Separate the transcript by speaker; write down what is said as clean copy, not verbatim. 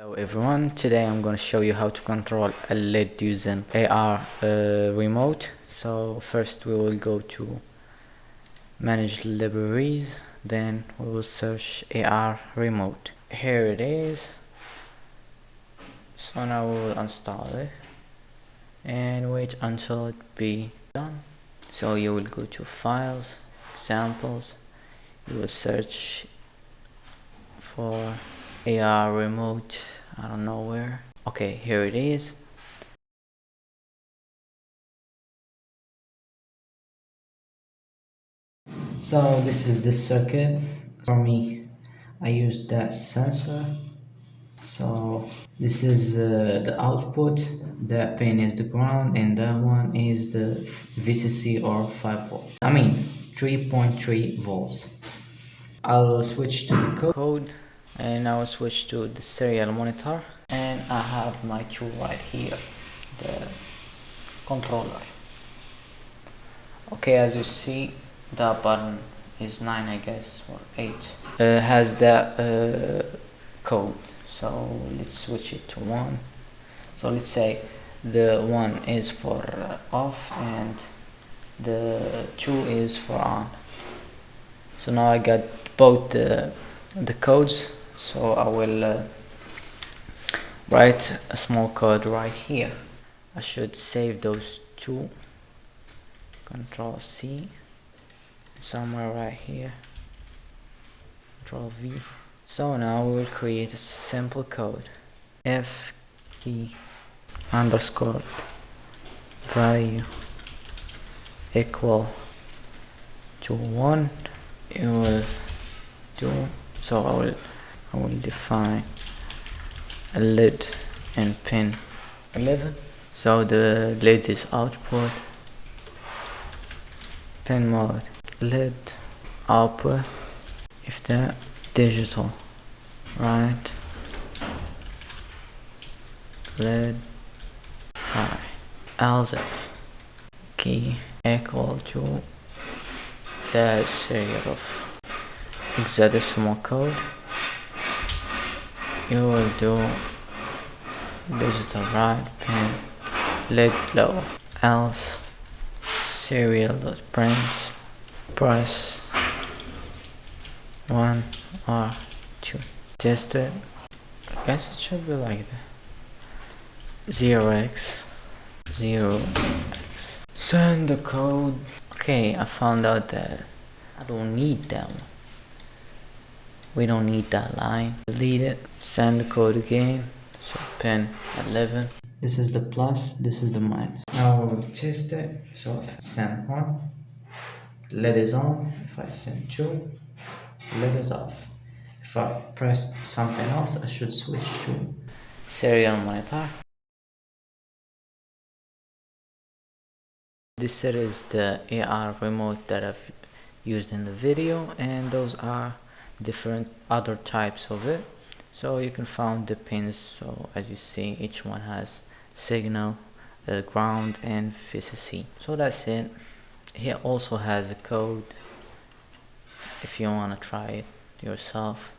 Speaker 1: Hello everyone, today I'm going to show you how to control a LED using IRremote. So first we will go to manage libraries, then we will search IRremote. Here it is. So now we will install it and wait until it be done. So you will go to files, examples, you will search for IRremote, I don't know where. Okay, here it is. So this is the circuit. For me, I used that sensor. So this is the output, that pin is the ground, and that one is the VCC or 5 volt. I mean 3.3 volts. I'll switch to the code and I will switch to the serial monitor, and I have my tool right here, the controller. Okay, as you see, the button is 9, I guess, or 8. Has that code. So let's switch it to 1. So let's say the 1 is for off and the 2 is for on. So now I got both the codes. So I will write a small code right here. I should save those two. Control C, somewhere right here, Control V. So now we will create a simple code. F key underscore value equal to 1. It will do. So I will define a LED and pin 11. So the LED is output, pin mode LED output, if that digital, right, LED high, else if key equal to the serial of hexadecimal code. You will do digital right, pin LED low, else serial.print press 1 or 2. Test it. I guess it should be like that. 0x 0x. Send the code. Okay, I found out that I don't need that one. We don't need that line. Delete it. Send the code again. So pin 11. This is the plus, this is the minus. Now we'll test it. So if I send 1, LED is on. If I send 2, LED is off. If I press something else, I should switch to serial monitor. This is the IRremote that I've used in the video, and those are different other types of it. So you can find the pins. So as you see, each one has signal, ground, and VCC. So that's it. He also has a code if you want to try it yourself.